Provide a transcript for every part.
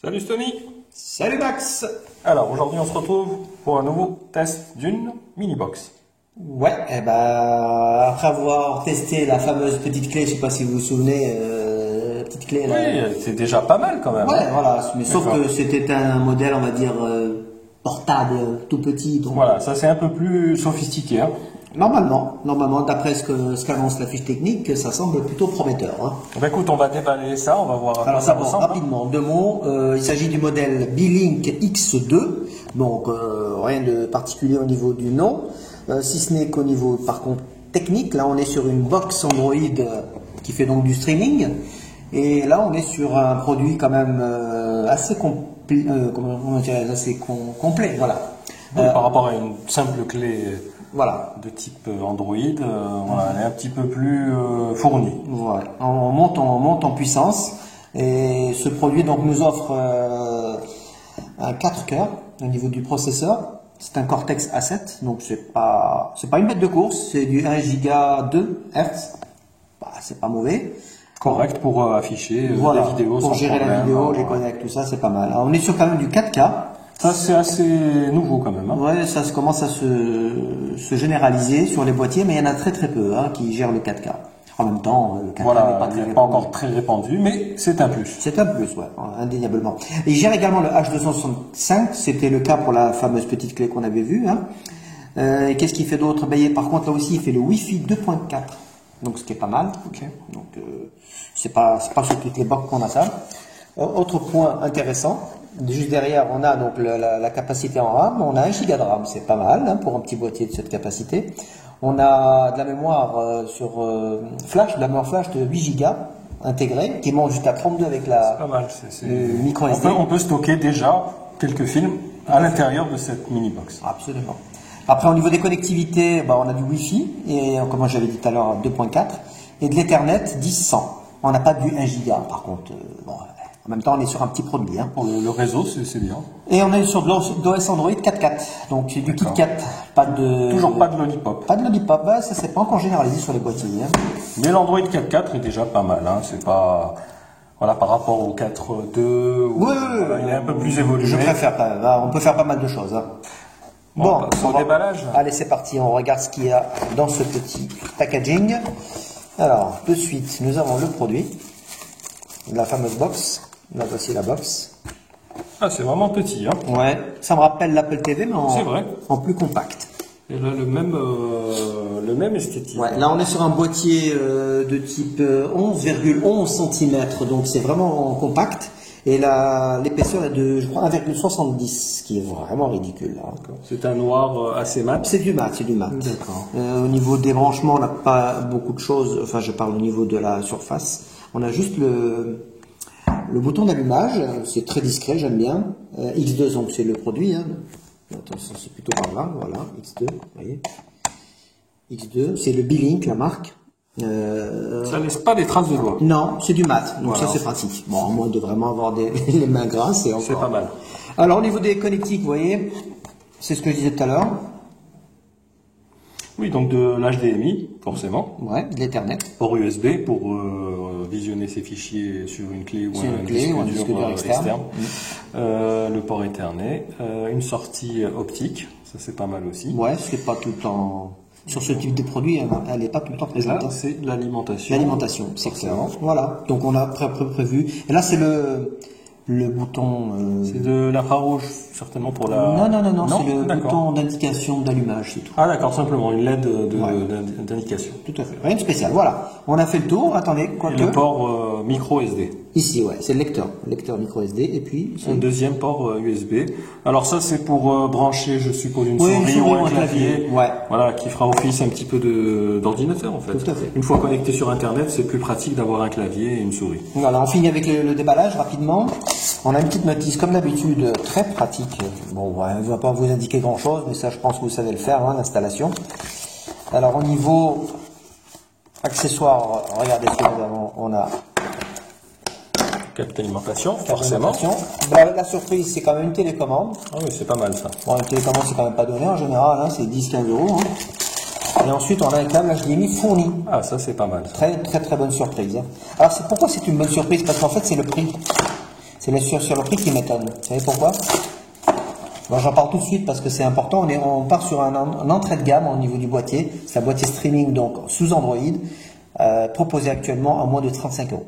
Salut Tony. Salut Max. Alors aujourd'hui on se retrouve pour un nouveau test d'une mini-box. Ouais, et bah, après avoir testé la fameuse petite clé, je sais pas si vous vous souvenez, la petite clé là. Oui, c'est déjà pas mal quand même. Ouais, voilà, mais sauf que c'était un modèle, on va dire, portable, tout petit. Donc, voilà, ça c'est un peu plus sophistiqué. Hein. Normalement, d'après ce qu'annonce la fiche technique, ça semble plutôt prometteur. Hein. Bah, écoute, on va déballer ça, on va voir. Alors ça d'abord, ressemble. rapidement, deux mots. Il s'agit du modèle B-Link X2, donc rien de particulier au niveau du nom, si ce n'est qu'au niveau, par contre, technique. Là, on est sur une box Android qui fait donc du streaming, et là, on est sur un produit quand même assez complet, voilà. Oui, par rapport à une simple clé. Voilà. De type Android, voilà, elle est un petit peu plus fournie. Voilà. On monte en puissance, et ce produit donc nous offre un 4 cœurs au niveau du processeur. C'est un Cortex A7, donc c'est pas une bête de course, c'est du 1 Go 2 Hz. Bah, c'est pas mauvais. Correct pour afficher Voilà. des vidéos pour sans gérer problème, la vidéo, les connects, tout ça, c'est pas mal. Alors, on est sur quand même du 4K. Ça c'est assez nouveau quand même. Hein. Ouais, ça commence à se généraliser sur les boîtiers, mais il y en a très peu qui gèrent le 4K. En même temps, le 4K Voilà, n'est pas encore très répandu, mais c'est un plus. C'est un plus, ouais, indéniablement. Et il gère également le H265, c'était le cas pour la fameuse petite clé qu'on avait vue. Hein. Et qu'est-ce qu'il fait d'autre? Par contre, là aussi, il fait le Wi-Fi 2.4, donc ce qui est pas mal. Okay. Donc, c'est pas sur toutes les box qu'on a ça. Autre point intéressant, juste derrière, on a donc la capacité en RAM, on a 1 Go de RAM, c'est pas mal hein, pour un petit boîtier de cette capacité. On a de la mémoire flash, de la mémoire flash de 8 Go intégrée, qui monte jusqu'à 32 avec la pas mal. le micro SD. On peut stocker déjà quelques films à l'intérieur de cette mini box. Absolument. Après, au niveau des connectivités, on a du Wi-Fi, et comme j'avais dit tout à l'heure, 2.4, et de l'Ethernet 10-100. On n'a pas du 1 Go, par contre. En même temps, on est sur un petit produit. Hein. Pour le réseau, c'est bien. Et on est sur de l'OS Android 4.4. Donc du KitKat. Toujours pas de Lollipop. Pas de Lollipop. Ça, c'est pas encore généralisé sur les boîtiers. Hein. Mais l'Android 4.4 est déjà pas mal. Hein. C'est pas. Voilà, par rapport au 4.2. Oui, il est un peu plus évolué. Je préfère pas. Là, on peut faire pas mal de choses. Hein. Bon, sur le déballage. Allez, c'est parti. On regarde ce qu'il y a dans ce petit packaging. Alors, de suite, nous avons le produit. La fameuse box. Là, voici la box. Ah, c'est vraiment petit, hein. Ouais, ça me rappelle l'Apple TV, mais en plus compact. Et là, le même esthétique. Ouais, là, on est sur un boîtier de type 11,11 cm, donc c'est vraiment compact. Et l'épaisseur est de, je crois, 1,70, ce qui est vraiment ridicule. Là. C'est un noir assez mat. C'est du mat, D'accord. Au niveau des branchements, on n'a pas beaucoup de choses. Enfin, je parle au niveau de la surface. On a juste le bouton d'allumage, c'est très discret, j'aime bien. X2, donc c'est le produit. Hein. Attention, c'est plutôt par là, voilà, X2, vous voyez. X2, c'est le B-Link, la marque. Ça laisse pas des traces de doigts. Non, c'est du mat, donc voilà. ça c'est pratique. Bon, à moins de vraiment avoir les mains grasses, c'est encore. C'est pas mal. Alors au niveau des connectiques, vous voyez, c'est ce que je disais tout à l'heure. Oui, donc de l'HDMI, forcément. Ouais, de l'Ethernet. Port USB pour visionner ses fichiers sur une clé ou un disque dur externe. Le port Ethernet. Une sortie optique, ça c'est pas mal aussi. Ouais, c'est pas tout le temps... Sur ce type de produit, elle n'est pas tout le temps présente. Là, c'est l'alimentation. L'alimentation, c'est excellent. Voilà, donc on a prévu. Et là, c'est le bouton... C'est de l'infrarouge, certainement pour la... Non, c'est le bouton d'indication d'allumage, c'est tout. Ah d'accord, simplement une LED d'indication. Tout à fait, rien de spécial. Voilà, on a fait le tour, attendez. Et le port micro SD. Ici, ouais, c'est le lecteur micro SD, et puis... Un deuxième port USB. Alors ça, c'est pour brancher, je suppose, une souris ou un clavier. Ouais. Voilà, qui fera office un petit peu d'ordinateur, en fait. Tout à fait. Une fois connecté sur Internet, c'est plus pratique d'avoir un clavier et une souris. Voilà, on finit avec le déballage rapidement. On a une petite notice, comme d'habitude, très pratique. Bon, ouais, elle ne va pas vous indiquer grand-chose, mais ça, je pense que vous savez le faire, hein, l'installation. Alors, au niveau accessoires, regardez ce que nous avons. On a câble d'alimentation, forcément. La surprise, c'est quand même une télécommande. Ah oui, c'est pas mal ça. Bon, une télécommande, c'est quand même pas donné en général, hein, c'est 10-15 €. Hein. Et ensuite, on a un câble HDMI fourni. Ah, ça, c'est pas mal. Très bonne surprise. Hein. Alors, pourquoi c'est une bonne surprise? Parce qu'en fait, c'est le prix. C'est la saloperie qui m'étonne. Vous savez pourquoi? Bon, j'en parle tout de suite parce que c'est important. On part sur un entrée de gamme au niveau du boîtier. C'est un boîtier streaming donc sous Android, proposé actuellement à moins de 35 €.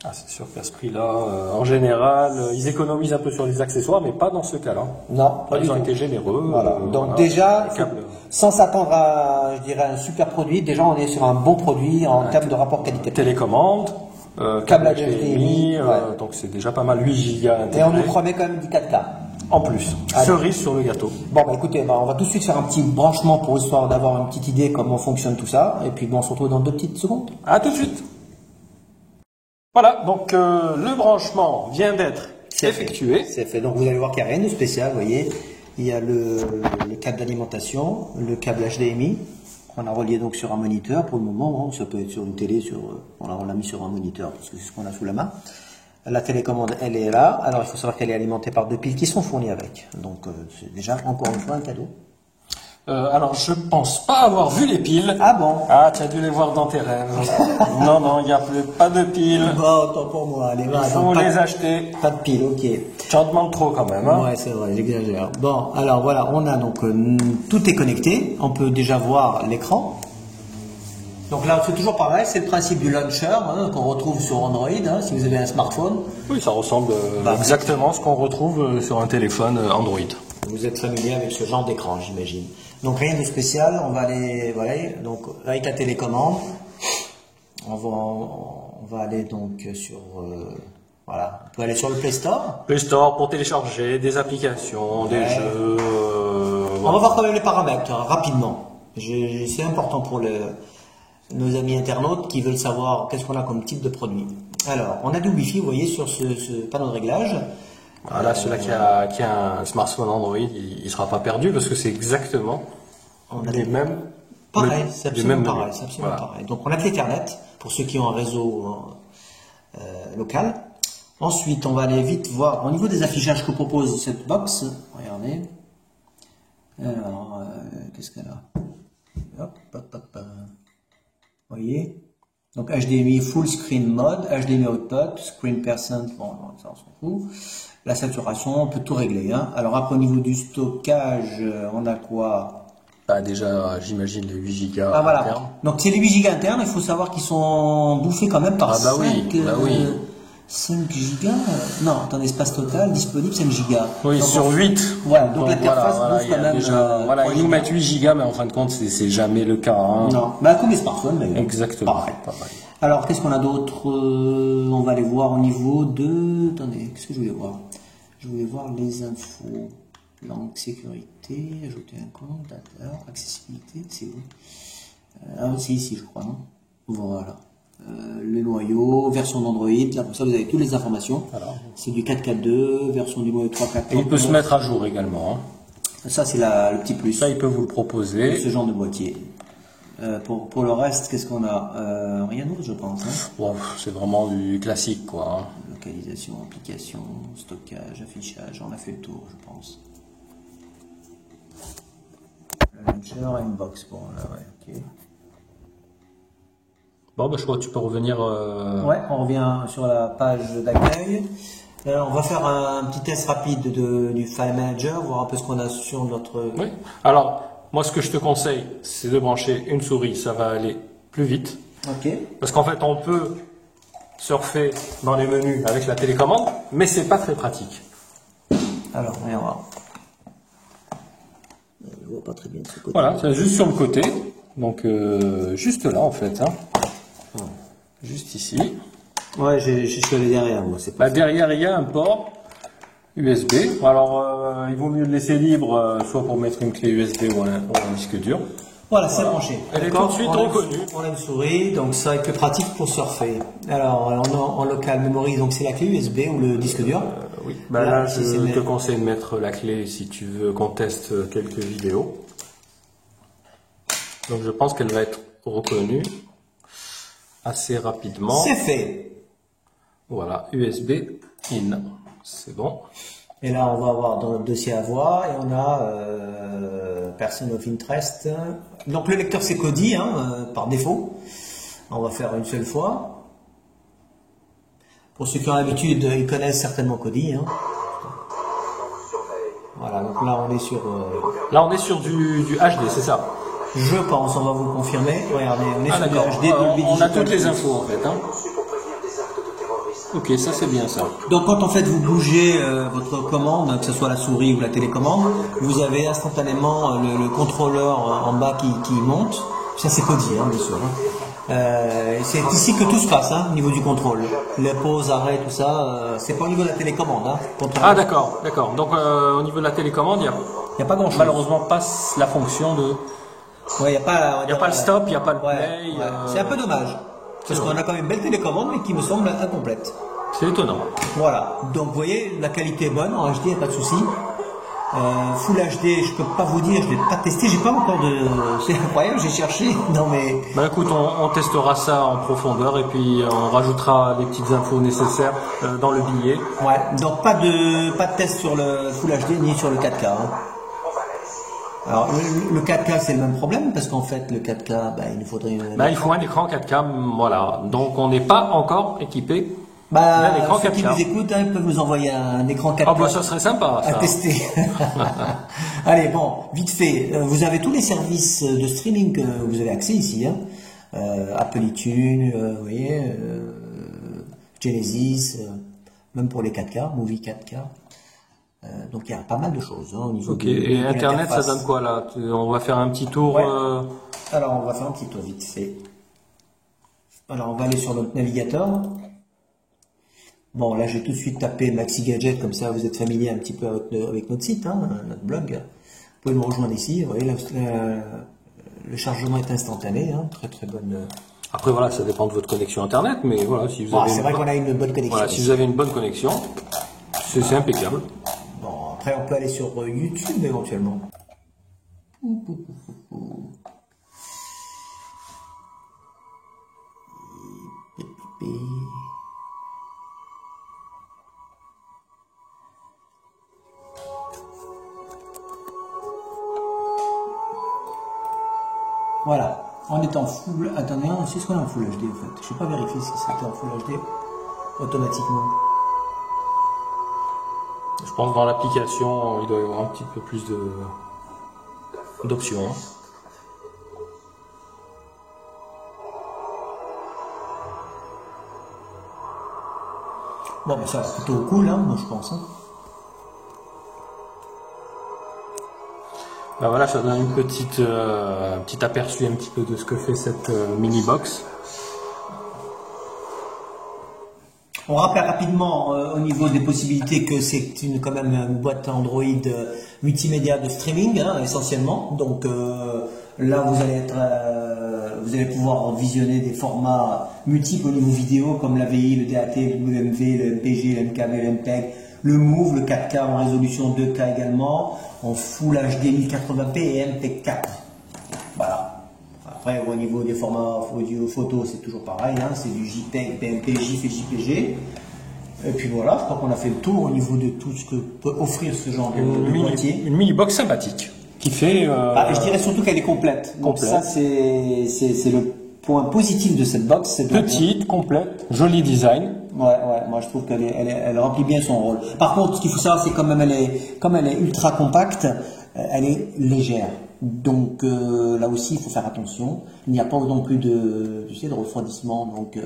Ah, c'est sûr qu'à ce prix-là, en général, ils économisent un peu sur les accessoires, mais pas dans ce cas-là. Non, pas ils ont été généreux. Voilà. Donc déjà, sans s'attendre à, je dirais, un super produit, déjà on est sur un bon produit en termes de rapport qualité. Télécommande, câble HDMI, donc c'est déjà pas mal, 8 Go intégré. Et on nous promet quand même du 4K. En plus, cerise sur le gâteau. Bon, bah écoutez, on va tout de suite faire un petit branchement pour histoire d'avoir une petite idée comment fonctionne tout ça. Et puis bon, on se retrouve dans 2 petites secondes. À tout de suite. Voilà, donc le branchement vient d'être effectué. C'est fait. Donc vous allez voir qu'il n'y a rien de spécial, vous voyez. Il y a le câble d'alimentation, le câble HDMI. On a relié donc sur un moniteur pour le moment. Ça peut être sur une télé, on l'a mis sur un moniteur parce que c'est ce qu'on a sous la main. La télécommande, elle est là. Alors, il faut savoir qu'elle est alimentée par 2 piles qui sont fournies avec. Donc, c'est déjà, encore une fois, un cadeau. Alors, je pense pas avoir vu les piles. Ah bon? Ah, tu as dû les voir dans tes rêves. Non, il n'y a pas de piles. Bon, tant pour moi. Allez, il faut les acheter. Pas de piles, ok. Tu en demandes trop quand même. Hein? Ouais, c'est vrai, j'exagère. Bon, alors voilà, on a donc, tout est connecté. On peut déjà voir l'écran. Donc là, c'est toujours pareil, c'est le principe du launcher qu'on retrouve sur Android, si vous avez un smartphone. Oui, ça ressemble exactement à ce qu'on retrouve sur un téléphone Android. Vous êtes familier avec ce genre d'écran, j'imagine. Donc rien de spécial, on va aller, voilà, donc avec la télécommande, on va aller donc sur, voilà, on peut aller sur le Play Store. Play Store pour télécharger des applications, des jeux. On va voir quand même les paramètres rapidement. C'est important pour nos amis internautes qui veulent savoir qu'est-ce qu'on a comme type de produit. Alors, on a du Wi-Fi, vous voyez, sur ce panneau de réglage. Voilà, celui-là qui a un smartphone Android, il ne sera pas perdu parce que c'est exactement les mêmes. Pareil, c'est absolument pareil. Pareil. Donc, on a de l'Ethernet pour ceux qui ont un réseau local. Ensuite, on va aller vite voir au niveau des affichages que propose cette box. Regardez. Alors, qu'est-ce qu'elle a? Hop. Vous voyez, donc HDMI full screen mode, HDMI output, screen percent, bon, ça on s'en fout. La saturation, on peut tout régler. Alors après au niveau du stockage, on a quoi? Déjà, j'imagine les 8 Go. Ah voilà. Interne. Donc c'est les 8 Go internes, il faut savoir qu'ils sont bouffés quand même par 5, oui. 5 Go. Non, attends, espace total disponible 5 Go. Oui, donc, sur 8. Voilà, donc l'interface bouffe quand même. Voilà, ils nous mettent 8 Go, mais en fin de compte, c'est jamais le cas. Non, bah comme les smartphones d'ailleurs. Exactement. Pareil. Alors, qu'est-ce qu'on a d'autre? On va aller voir au niveau de... Attendez, qu'est-ce que je voulais voir? Je voulais voir les infos. Langue, sécurité, ajouter un compte, data, accessibilité, c'est où? C'est ici, je crois, non? Voilà. Le noyau, version d'Android, là pour ça vous avez toutes les informations. C'est du 4.4.2, version du noyau 3.4. Et il peut se mettre à jour également. Ça c'est le petit plus. Ça il peut vous le proposer. Ce genre de boîtier. Pour le reste, qu'est-ce qu'on a? Rien d'autre je pense. Bon, c'est vraiment du classique quoi. Localisation, application, stockage, affichage, on a fait le tour je pense. Launcher, inbox, bon là ouais, ok. Bon, je crois que tu peux revenir. Ouais, on revient sur la page d'accueil. On va faire un petit test rapide du File Manager, voir un peu ce qu'on a sur notre... Oui, alors, moi ce que je te conseille, c'est de brancher une souris, ça va aller plus vite. Ok. Parce qu'en fait, on peut surfer dans les menus avec la télécommande, mais c'est pas très pratique. Alors, on va voir. Je vois pas très bien de ce côté. Voilà, c'est juste sur le côté. Donc, juste là, en fait. Juste ici. Ouais, je suis allé derrière, moi. C'est pas derrière, il y a un port USB. Alors, il vaut mieux le laisser libre, soit pour mettre une clé USB ou un disque dur. Voilà, c'est branché. Elle est tout de suite reconnue. On a une souris, donc ça va être plus pratique pour surfer. Alors, en local memory, donc c'est la clé USB ou le disque dur. Oui. Là, je te conseille de mettre la clé si tu veux qu'on teste quelques vidéos. Donc, je pense qu'elle va être reconnue assez rapidement. C'est fait. Voilà, USB in. C'est bon. Et là, on va avoir dans notre dossier à voix et on a Person of Interest. Donc le lecteur c'est Kodi par défaut. On va faire une seule fois. Pour ceux qui ont l'habitude, ils connaissent certainement Kodi. Hein. Voilà, donc là on est sur... Là on est sur du HD, c'est ça? Je pense, on va vous confirmer. Regardez, on est sur du HD. On a toutes les infos en fait. Hein. Ok, ça c'est bien ça. Donc quand en fait vous bougez votre commande, que ce soit la souris ou la télécommande, vous avez instantanément le contrôleur en bas qui monte. Ça c'est Kodi, hein, bien sûr. C'est ici que tout se passe, hein, au niveau du contrôle. Les pauses, arrêts, tout ça, c'est pas au niveau de la télécommande. Hein, ah d'accord, d'accord. Donc au niveau de la télécommande, il n'y a pas grand chose. Malheureusement pas la fonction de... Ouais, il n'y a pas le stop, il n'y a pas le play. Ouais. C'est un peu dommage. Parce qu'on a quand même une belle télécommande, mais qui me semble incomplète. C'est étonnant. Voilà. Donc vous voyez, la qualité est bonne, en HD, il n'y a pas de souci. Full HD, je peux pas vous dire, je l'ai pas testé, j'ai pas encore de... C'est incroyable, j'ai cherché. Non mais... Bah écoute, on testera ça en profondeur et puis on rajoutera les petites infos nécessaires dans le billet. Ouais, donc pas de test sur le Full HD ni sur le 4K. Hein. Alors le 4K c'est le même problème parce qu'en fait le 4K, il nous faudrait... il faut un écran 4K, voilà. Donc on n'est pas encore équipé. Ceux qui nous écoutent, hein, ils peuvent nous envoyer un écran 4K. Ah ça serait sympa ça. À tester. Allez, bon, vite fait, vous avez tous les services de streaming que vous avez accès ici. Hein. Apple iTunes, vous voyez, Genesis, même pour les 4K, Movie 4K. Donc il y a pas mal de choses hein, au niveau et Internet, ça donne quoi là? On va faire un petit tour. Ouais. Alors on va faire un petit tour vite fait. Alors on va aller sur notre navigateur. Bon, là, j'ai tout de suite tapé Maxi Gadget, comme ça, vous êtes familier un petit peu avec notre site, hein, notre blog. Vous pouvez me rejoindre ici. Vous voyez, le chargement est instantané, hein, très très bonne. Après, voilà, ça dépend de votre connexion Internet, mais voilà, si vous avez. C'est vrai qu'on a une bonne connexion. Voilà, si vous avez une bonne connexion, c'est impeccable. Bon, après, on peut aller sur YouTube éventuellement. Voilà, on est en full. Attendez, c'est ce qu'on est en full HD en fait. Je n'ai pas vérifié si c'était en full HD automatiquement. Je pense que dans l'application, il doit y avoir un petit peu plus d'options. Bon, ça va plutôt cool, hein, moi je pense. Hein. Voilà, ça donne un petit aperçu un petit peu de ce que fait cette mini box. On rappelle rapidement au niveau des possibilités que c'est quand même une boîte Android multimédia de streaming hein, essentiellement. Donc là vous allez pouvoir visionner des formats multiples au niveau vidéo comme l'AVI, le DAT, le WMV, le MPG, le MKV, le MPEG, le MOV, le 4K en résolution 2K également, en Full HD 1080p et MP4. Voilà. Après, au niveau des formats audio photo, c'est toujours pareil, hein, c'est du JPEG, PNG, GIF et JPG. Et puis voilà, je crois qu'on a fait le tour au niveau de tout ce que peut offrir ce genre de boîtier. Une mini box sympathique qui fait. Je dirais surtout qu'elle est complète. Donc ça, c'est le point positif de cette box. Petite, complète, joli design. Ouais, moi je trouve qu'elle remplit bien son rôle. Par contre, ce qu'il faut savoir, c'est comme elle est ultra compacte, elle est légère. Donc là aussi, il faut faire attention. Il n'y a pas non plus de refroidissement. Donc,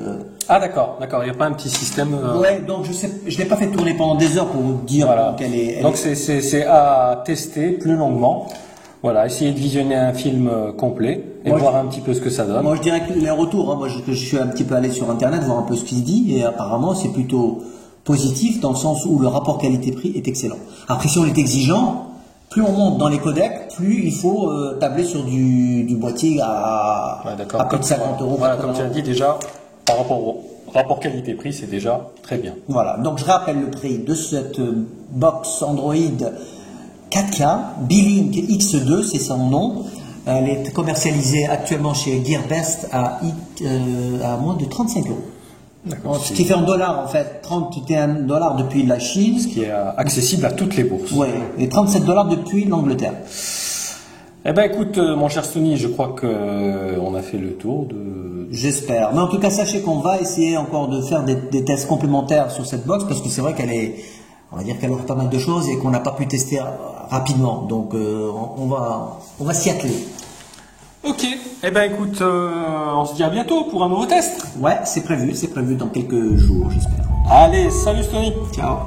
Ah d'accord. Il n'y a pas un petit système. Ouais, donc je l'ai pas fait tourner pendant des heures pour vous dire qu'elle est. Donc c'est à tester plus longuement. Voilà, essayer de visionner un film complet et voir un petit peu ce que ça donne. Moi, je dirais que les retours, hein, moi je suis un petit peu allé sur Internet voir un peu ce qui se dit et apparemment c'est plutôt positif dans le sens où le rapport qualité-prix est excellent. Après, si on est exigeant, plus on monte dans les codecs, plus il faut tabler sur du boîtier à plus de 50 €. Voilà, comme tu as dit déjà, par rapport au rapport qualité-prix, c'est déjà très bien. Voilà, donc je rappelle le prix de cette box Android 4K, B-Link X2, c'est son nom. Elle est commercialisée actuellement chez Gearbest à moins de 35 €. Ce qui fait en dollars, en fait, 31 $ depuis la Chine. Ce qui est accessible à toutes les bourses. Oui, et 37 $ depuis l'Angleterre. Eh ben écoute, mon cher Sony, je crois que on a fait le tour de... J'espère. Mais en tout cas, sachez qu'on va essayer encore de faire des tests complémentaires sur cette box, parce que c'est vrai qu'elle est, on va dire qu'elle offre pas mal de choses et qu'on n'a pas pu tester rapidement. Donc on va s'y atteler. Ok. Eh ben écoute, on se dit à bientôt pour un nouveau test. Ouais, c'est prévu dans quelques jours, j'espère. Allez, salut Sony. Ciao.